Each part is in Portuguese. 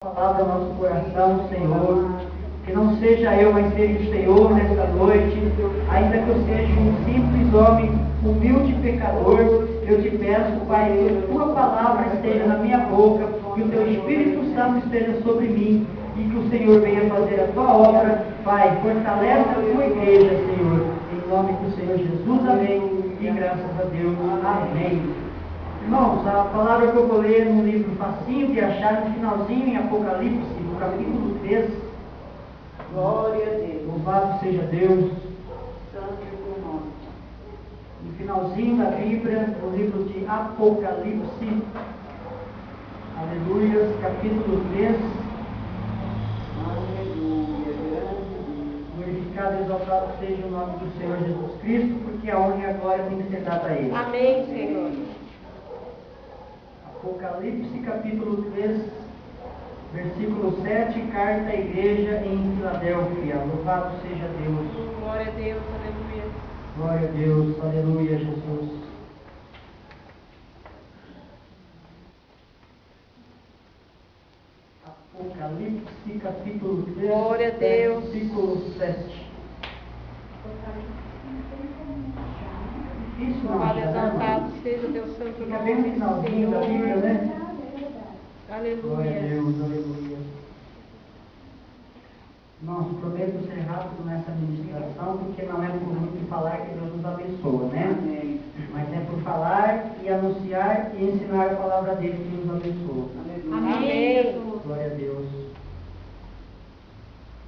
Palavra ao nosso coração, Senhor, que não seja eu, mas seja o Senhor nesta noite, ainda que eu seja um simples homem, humilde pecador, eu te peço, Pai, que a tua palavra esteja na minha boca, que o teu Espírito Santo esteja sobre mim, e que o Senhor venha fazer a tua obra, Pai, fortalece a tua igreja, Senhor, em nome do Senhor Jesus, amém, e graças a Deus, amém. Irmãos, a palavra que eu vou ler no livro facinho de achar, no finalzinho em Apocalipse, no capítulo 3. Glória a Deus. Louvado seja Deus. Santo é o teu nome. No finalzinho da Bíblia, no livro de Apocalipse. Aleluia, capítulo 3. Aleluia, grande Deus. Glorificado e exaltado seja o nome do Senhor Jesus Cristo, porque a honra e a glória tem que ser dada a Ele. Amém, Senhor. Apocalipse capítulo 3, versículo 7, carta à igreja em Filadélfia. Louvado seja Deus. Glória a Deus, aleluia. Glória a Deus, aleluia, Jesus. Apocalipse capítulo 3, Glória a Deus. versículo 7. Difícil não Louvado e achar, né, exaltado irmão? seja o teu santo Fica nome. bem no finalzinho da Bíblia, né? Glória a Aleluia. Deus, aleluia. Irmãos, prometo ser rápido nessa ministração, porque não é por muito falar que Deus nos abençoa, né? Amém. Mas é por falar e anunciar e ensinar a palavra dele que nos abençoa. Aleluia. Amém. Glória a Deus.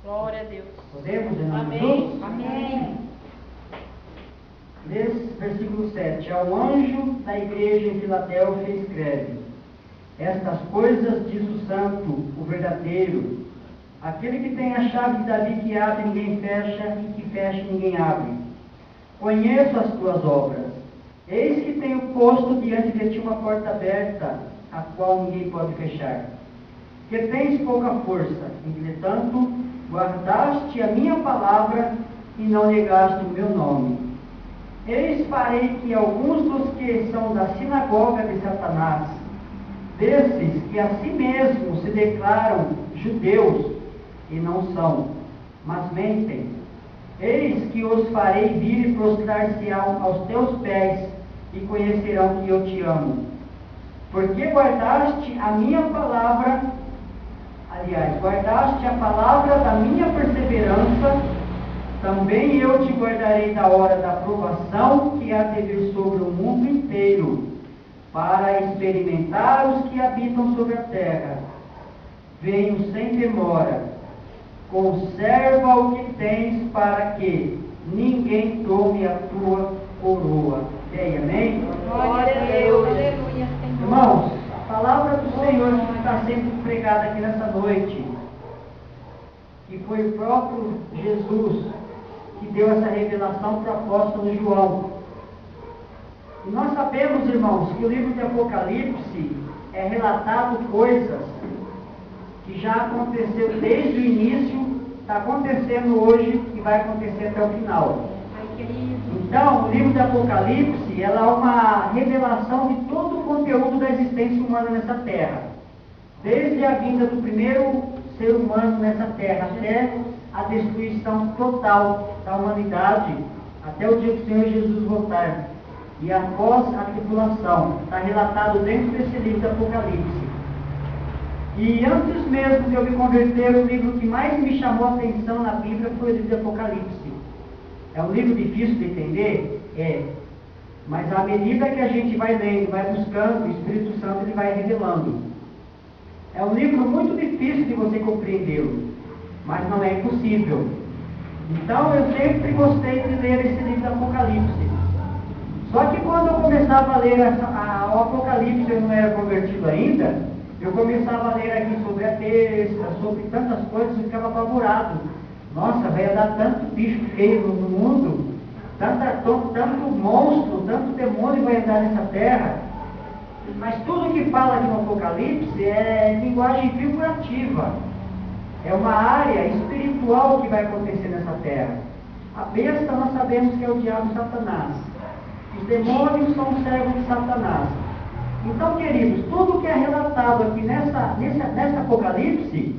Glória a Deus. Podemos, em nome de Amém. Jesus? Amém. Versículo 7. Ao anjo da igreja em Filadélfia escreve: Estas coisas diz o santo, o verdadeiro, aquele que tem a chave de Davi, que abre ninguém fecha, e que fecha ninguém abre. Conheço as tuas obras. Eis que tenho posto diante de ti uma porta aberta, a qual ninguém pode fechar. Que tens pouca força, entretanto, guardaste a minha palavra e não negaste o meu nome. Eis farei que alguns dos que são da sinagoga de Satanás, desses que a si mesmos se declaram judeus, e não são, mas mentem, eis que os farei vir e prostrar-se-ão aos teus pés, e conhecerão que eu te amo. Porque guardaste a minha palavra, guardaste a palavra da minha perseverança, também eu te guardarei da hora da provação que há de vir sobre o mundo inteiro, para experimentar os que habitam sobre a terra. Venho sem demora. Conserva o que tens, para que ninguém tome a tua coroa. E aí, amém? Glória a Deus. Aleluia, Senhor. Irmãos, a palavra do Senhor que está sendo pregada aqui nessa noite, que foi o próprio Jesus que deu essa revelação para o apóstolo João. E nós sabemos, irmãos, que o livro de Apocalipse é relatado coisas que já aconteceu desde o início, está acontecendo hoje e vai acontecer até o final. Ai, querido. Então, o livro de Apocalipse, ela é uma revelação de todo o conteúdo da existência humana nessa terra. Desde a vinda do primeiro ser humano nessa terra, até a destruição total da humanidade, até o dia que o Senhor Jesus voltar. E após a tribulação, está relatado dentro desse livro de Apocalipse. E antes mesmo de eu me converter, o livro que mais me chamou a atenção na Bíblia foi o livro de Apocalipse. É um livro difícil de entender? É. Mas à medida que a gente vai lendo, vai buscando, o Espírito Santo ele vai revelando. É um livro muito difícil de você compreendê-lo, mas não é impossível. Então eu sempre gostei de ler esse livro de Apocalipse. Só que quando eu começava a ler o Apocalipse, eu não era convertido ainda, eu começava a ler aqui sobre a besta, sobre tantas coisas, e ficava apavorado. Nossa, vai dar tanto bicho feio no mundo, tanto monstro, tanto demônio vai andar nessa terra. Mas tudo que fala aqui no Apocalipse é linguagem figurativa. É uma área espiritual que vai acontecer nessa terra. A besta nós sabemos que é o diabo Satanás. Os demônios são servos de Satanás. Então, queridos, tudo que é relatado aqui nessa Apocalipse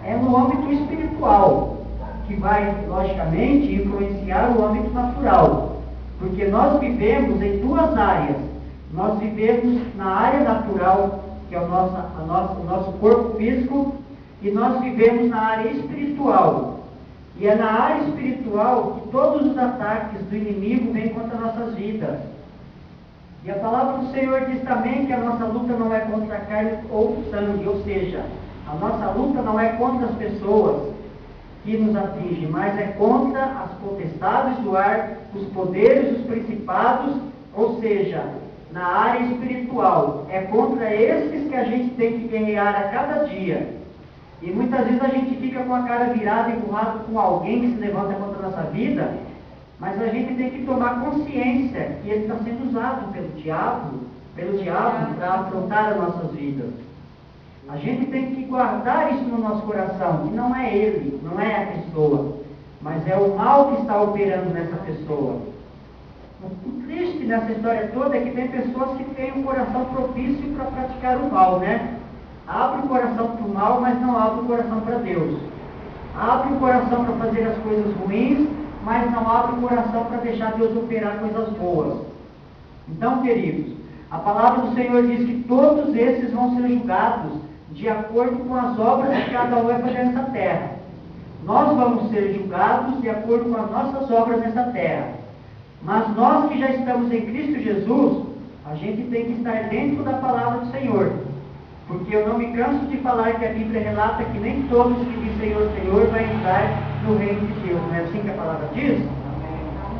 é no âmbito espiritual, que vai, logicamente, influenciar o âmbito natural. Porque nós vivemos em duas áreas. Nós vivemos na área natural, que é o nosso corpo físico, e nós vivemos na área espiritual. E é na área espiritual que todos os ataques do inimigo vêm contra nossas vidas. E a palavra do Senhor diz também que a nossa luta não é contra a carne ou sangue, ou seja, a nossa luta não é contra as pessoas que nos atingem, mas é contra as potestades do ar, os poderes, os principados, ou seja, na área espiritual. É contra esses que a gente tem que guerrear a cada dia. E muitas vezes a gente fica com a cara virada, empurrado com alguém que se levanta contra a nossa vida, mas a gente tem que tomar consciência que ele está sendo usado pelo diabo para afrontar as nossas vidas. A gente tem que guardar isso no nosso coração, que não é ele, não é a pessoa, mas é o mal que está operando nessa pessoa. O triste nessa história toda é que tem pessoas que têm um coração propício para praticar o mal, né? Abre o coração para o mal, mas não abre o coração para Deus. Abre o coração para fazer as coisas ruins, mas não abre o coração para deixar Deus operar coisas boas. Então, queridos, a palavra do Senhor diz que todos esses vão ser julgados de acordo com as obras que cada um vai fazer nessa terra. Nós vamos ser julgados de acordo com as nossas obras nessa terra. Mas nós que já estamos em Cristo Jesus, a gente tem que estar dentro da palavra do Senhor. Porque eu não me canso de falar que a Bíblia relata que nem todos que dizem Senhor, Senhor vai entrar no reino de Deus. Não é assim que a palavra diz?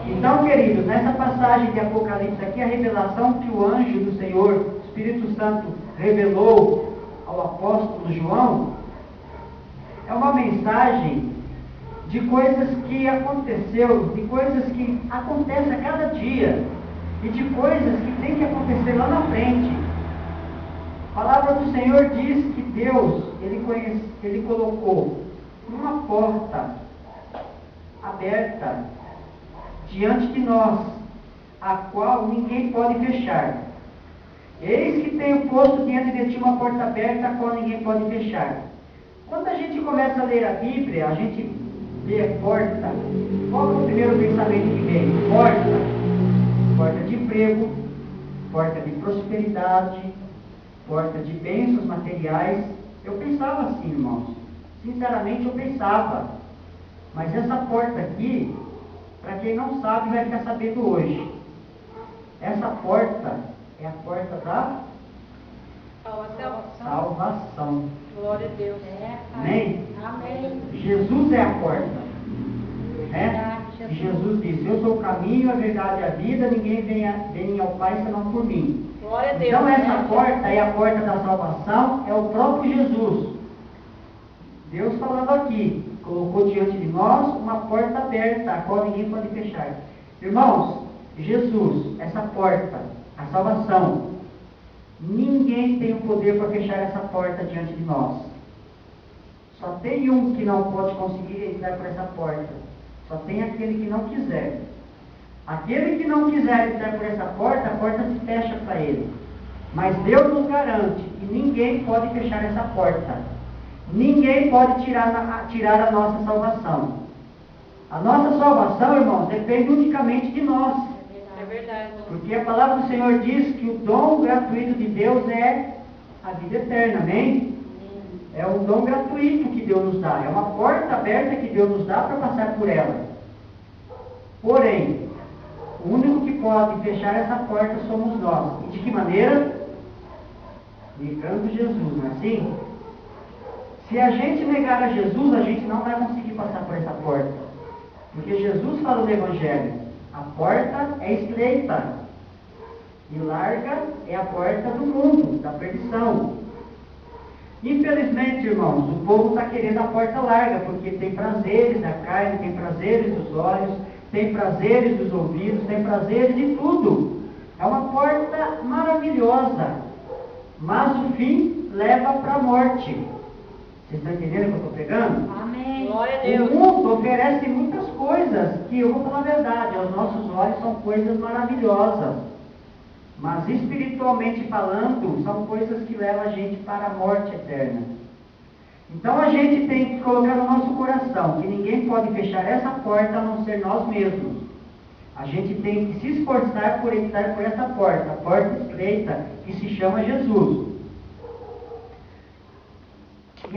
Então, queridos, nessa passagem de Apocalipse aqui, a revelação que o anjo do Senhor, o Espírito Santo, revelou ao apóstolo João, é uma mensagem de coisas que aconteceu, de coisas que acontecem a cada dia, e de coisas que tem que acontecer lá na frente. A palavra do Senhor diz que Deus, Ele colocou uma porta aberta diante de nós, a qual ninguém pode fechar. Eis que tenho posto diante de ti uma porta aberta, a qual ninguém pode fechar. Quando a gente começa a ler a Bíblia, a gente vê porta. Qual é o primeiro pensamento que vem? Porta. Porta de emprego, porta de prosperidade, porta de bênçãos materiais. Eu pensava assim, irmãos. Sinceramente, eu pensava. Mas essa porta aqui, para quem não sabe, vai ficar sabendo hoje. Essa porta é a porta da salvação. Glória a Deus. Amém? Amém. Jesus é a porta. Né? E Jesus disse, eu sou o caminho, a verdade e a vida, ninguém vem ao Pai senão por mim. Glória a Deus. Então essa porta é a porta da salvação, é o próprio Jesus. Deus falando aqui, colocou diante de nós uma porta aberta, a qual ninguém pode fechar. Irmãos, Jesus, essa porta, a salvação, ninguém tem o poder para fechar essa porta diante de nós. Só tem um que não pode conseguir entrar por essa porta. Só tem aquele que não quiser. Aquele que não quiser entrar por essa porta, a porta se fecha para ele. Mas Deus nos garante que ninguém pode fechar essa porta. Ninguém pode tirar a nossa salvação. A nossa salvação, irmãos, depende unicamente de nós. É verdade. Porque a palavra do Senhor diz que o dom gratuito de Deus é a vida eterna, amém? É um dom gratuito que Deus nos dá. É uma porta aberta que Deus nos dá para passar por ela. Porém, o único que pode fechar essa porta somos nós. E de que maneira? Negando Jesus, não é assim? Se a gente negar a Jesus, a gente não vai conseguir passar por essa porta. Porque Jesus fala no Evangelho, a porta é estreita e larga é a porta do mundo, da perdição. Infelizmente, irmãos, o povo está querendo a porta larga, porque tem prazeres da carne, tem prazeres dos olhos, tem prazeres dos ouvidos, tem prazeres de tudo. É uma porta maravilhosa, mas o fim leva para a morte. Vocês estão entendendo o que eu estou pregando? Amém. Glória a Deus. O mundo oferece muitas coisas que, eu vou falar a verdade, aos nossos olhos são coisas maravilhosas. Mas espiritualmente falando, são coisas que levam a gente para a morte eterna. Então a gente tem que colocar no nosso coração que ninguém pode fechar essa porta a não ser nós mesmos. A gente tem que se esforçar por entrar por essa porta, a porta estreita, que se chama Jesus.